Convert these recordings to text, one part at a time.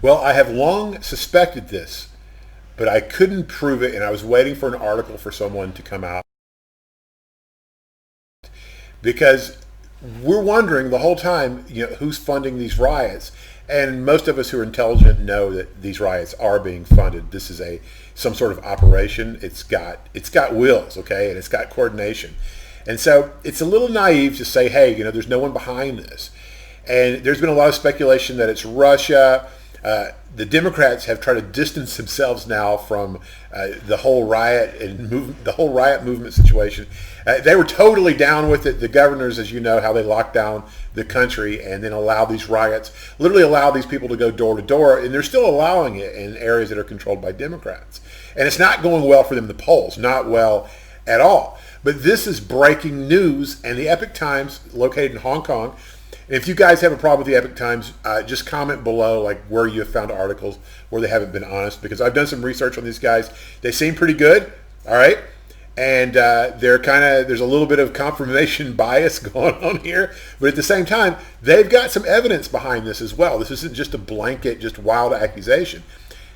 Well, I have long suspected this, but I couldn't prove it, and I was waiting for an article for someone to come out because we're wondering the whole time, who's funding these riots. And most of us who are intelligent know that these riots are being funded. This is some sort of operation. It's got wheels, okay, and it's got coordination. And so it's a little naive to say, hey, there's no one behind this. And there's been a lot of speculation that it's Russia. The Democrats have tried to distance themselves now from the whole riot movement situation. They were totally down with it. The governors, as you know, how they locked down the country and then allow these riots, literally allow these people to go door to door, and they're still allowing it in areas that are controlled by Democrats. And it's not going well for them in the polls, not well at all. But this is breaking news, and the Epoch Times, located in Hong Kong. And if you guys have a problem with the Epoch Times, just comment below like where you have found articles where they haven't been honest, because I've done some research on these guys. They seem pretty good, all right? And there's a little bit of confirmation bias going on here, but at the same time, they've got some evidence behind this as well. This isn't just a blanket, just wild accusation.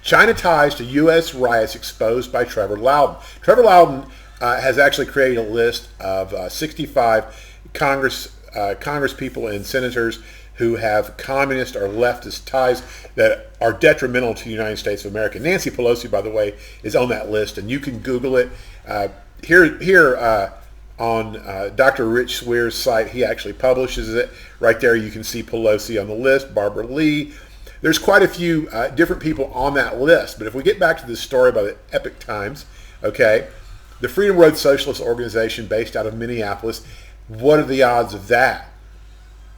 China ties to U.S. riots exposed by Trevor Loudon. Trevor Loudon has actually created a list of 65 Congress people and senators who have communist or leftist ties that are detrimental to the United States of America. Nancy Pelosi, by the way, is on that list, and you can Google it. Here on Dr. Rich Swear's site, he actually publishes it. Right there you can see Pelosi on the list, Barbara Lee. There's quite a few different people on that list. But if we get back to this story by the Epoch Times, okay, the Freedom Road Socialist Organization based out of Minneapolis, what are the odds of that?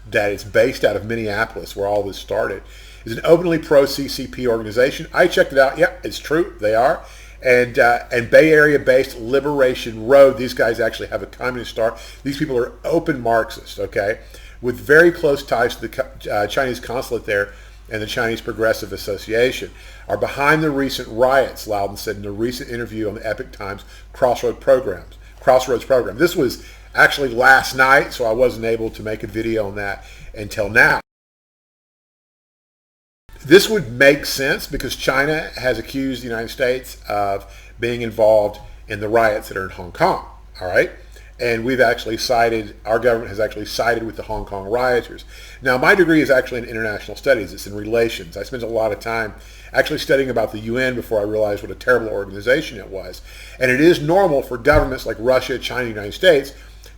That it's based out of Minneapolis, where all this started, is an openly pro-CCP organization. I checked it out. Yep, it's true. They are. And Bay Area-based Liberation Road, these guys actually have a communist star. These people are open Marxists, okay, with very close ties to the Chinese consulate there and the Chinese Progressive Association, are behind the recent riots, Loudon said in a recent interview on the Epoch Times Crossroads program. This was actually last night, so I wasn't able to make a video on that until now. This would make sense because China has accused the United States of being involved in the riots that are in Hong Kong, all right? And our government has actually sided with the Hong Kong rioters. Now, my degree is actually in international studies. It's in relations. I spent a lot of time actually studying about the UN before I realized what a terrible organization it was. And it is normal for governments like Russia, China, and the United States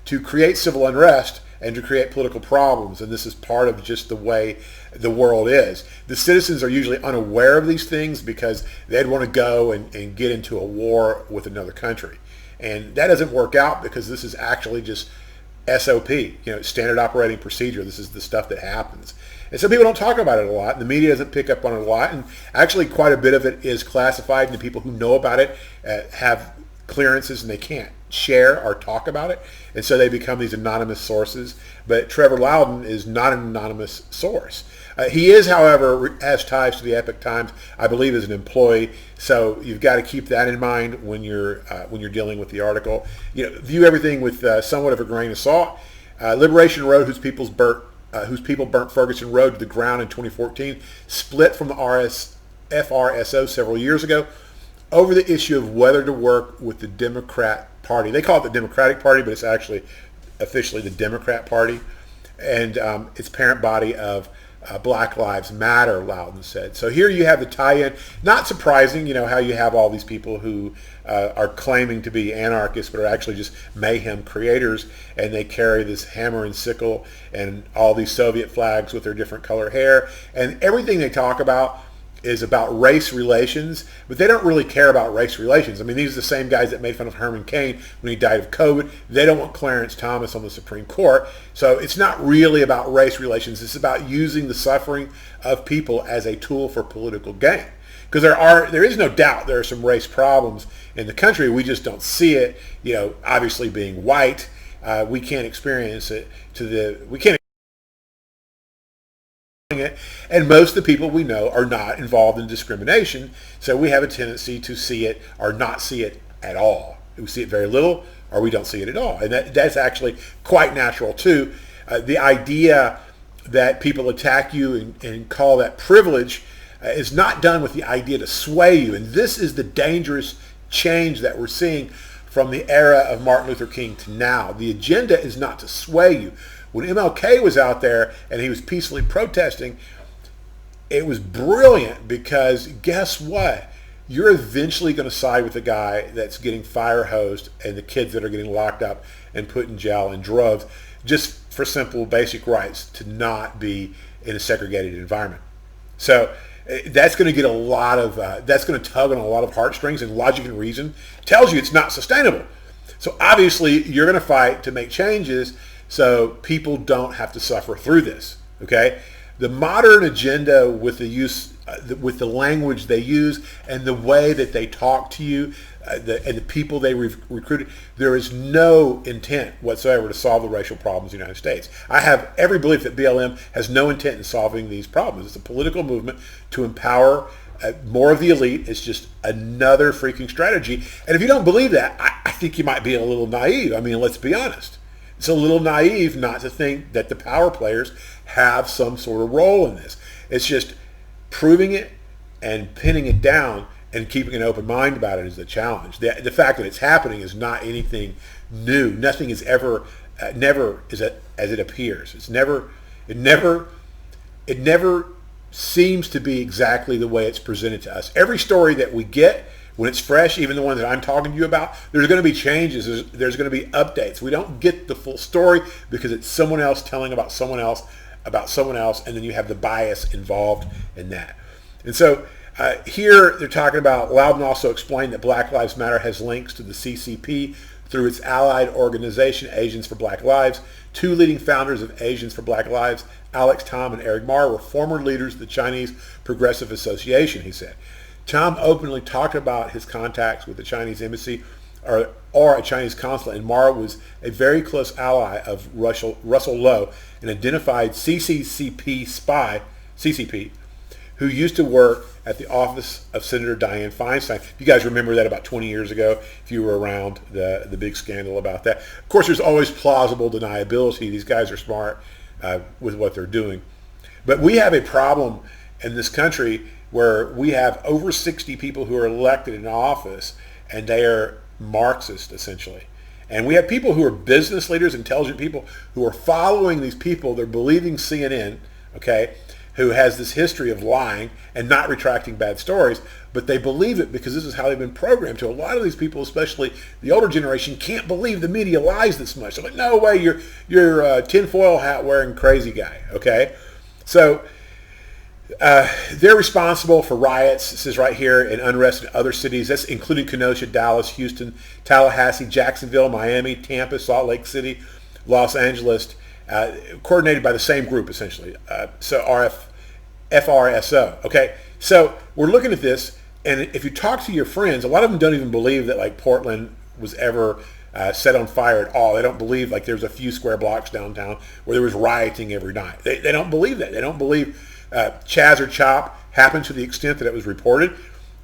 to create civil unrest and to create political problems. And this is part of just the way the world is. The citizens are usually unaware of these things because they'd want to go and get into a war with another country. And that doesn't work out because this is actually just SOP, standard operating procedure. This is the stuff that happens. And some people don't talk about it a lot. And the media doesn't pick up on it a lot. And actually quite a bit of it is classified, and the people who know about it have clearances and they can't share or talk about it. And so they become these anonymous sources. But Trevor Loudon is not an anonymous source. He is, however, has ties to the Epoch Times, I believe, as an employee. So you've got to keep that in mind when you're dealing with the article. View everything with somewhat of a grain of salt. Liberation Road, whose people burnt Ferguson Road to the ground in 2014, split from the FRSO several years ago over the issue of whether to work with the Democrat Party. They call it the Democratic Party, but it's actually officially the Democrat Party, and its parent body of Black Lives Matter, Loudon said. So here you have the tie-in. Not surprising, how you have all these people who are claiming to be anarchists but are actually just mayhem creators, and they carry this hammer and sickle and all these Soviet flags with their different color hair, and everything they talk about is about race relations, but they don't really care about race relations. I mean, these are the same guys that made fun of Herman Cain when he died of COVID. They don't want Clarence Thomas on the Supreme Court. So it's not really about race relations. It's about using the suffering of people as a tool for political gain. Because there is no doubt there are some race problems in the country. We just don't see it. Obviously being white, we can't experience it we can't it, and most of the people we know are not involved in discrimination, so we have a tendency to see it or not see it at all. We see it very little, or we don't see it at all, and that's actually quite natural too. The idea that people attack you and call that privilege, is not done with the idea to sway you. And this is the dangerous change that we're seeing from the era of Martin Luther King to now. The agenda is not to sway you. When MLK was out there and he was peacefully protesting, it was brilliant because guess what? You're eventually going to side with the guy that's getting fire hosed and the kids that are getting locked up and put in jail and drugged just for simple basic rights to not be in a segregated environment. So that's going to get a lot of, that's going to tug on a lot of heartstrings, and logic and reason tells you it's not sustainable. So obviously you're going to fight to make changes so people don't have to suffer through this, okay? The modern agenda with the use, with the language they use and the way that they talk to you, and the people they recruited, there is no intent whatsoever to solve the racial problems in the United States. I have every belief that BLM has no intent in solving these problems. It's a political movement to empower more of the elite. It's just another freaking strategy. And if you don't believe that, I think you might be a little naive. I mean, let's be honest. It's a little naive not to think that the power players have some sort of role in this. It's just proving it and pinning it down and keeping an open mind about it is the challenge. The fact that it's happening is not anything new. Nothing is ever, never is as it appears. It never seems to be exactly the way it's presented to us. Every story that we get, when it's fresh, even the one that I'm talking to you about, there's going to be changes. There's going to be updates. We don't get the full story because it's someone else telling about someone else, and then you have the bias involved in that. And so here they're talking about, Loudon also explained that Black Lives Matter has links to the CCP through its allied organization, Asians for Black Lives. Two leading founders of Asians for Black Lives, Alex Tom and Eric Ma, were former leaders of the Chinese Progressive Association, he said. Tom openly talked about his contacts with the Chinese embassy or a Chinese consulate, and Ma was a very close ally of Russell Lowe, an identified CCP spy, who used to work at the office of Senator Dianne Feinstein. You guys remember that about 20 years ago, if you were around the big scandal about that. Of course, there's always plausible deniability. These guys are smart with what they're doing. But we have a problem in this country where we have over 60 people who are elected in office, and they are Marxist, essentially. And we have people who are business leaders, intelligent people, who are following these people. They're believing CNN, okay, who has this history of lying and not retracting bad stories, but they believe it because this is how they've been programmed to. A lot of these people, especially the older generation, can't believe the media lies this much. They're like, no way, you're a tinfoil hat wearing crazy guy, okay? So they're responsible for riots, this is right here, and unrest in other cities. That's including Kenosha, Dallas, Houston, Tallahassee, Jacksonville, Miami, Tampa, Salt Lake City, Los Angeles, coordinated by the same group, essentially. So FRSO, okay? So we're looking at this, and if you talk to your friends, a lot of them don't even believe that like Portland was ever set on fire at all. They don't believe like there's a few square blocks downtown where there was rioting every night. They don't believe that. They don't believe Chaz or Chop happened to the extent that it was reported.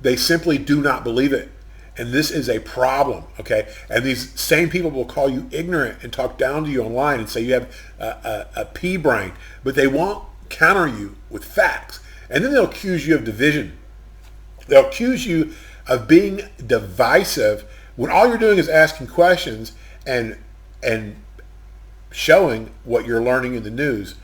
They simply do not believe it. And this is a problem, okay? And these same people will call you ignorant and talk down to you online and say you have a pea brain, but they won't counter you with facts. And then they'll accuse you of division. They'll accuse you of being divisive when all you're doing is asking questions and showing what you're learning in the news,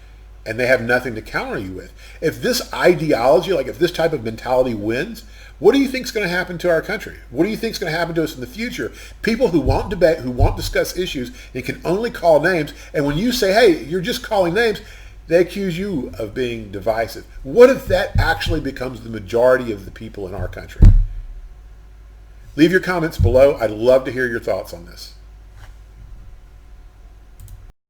and they have nothing to counter you with. If this ideology, like if this type of mentality wins, what do you think is going to happen to our country? What do you think is going to happen to us in the future? People who won't debate, who won't discuss issues, and can only call names, and when you say, hey, you're just calling names, they accuse you of being divisive. What if that actually becomes the majority of the people in our country? Leave your comments below. I'd love to hear your thoughts on this.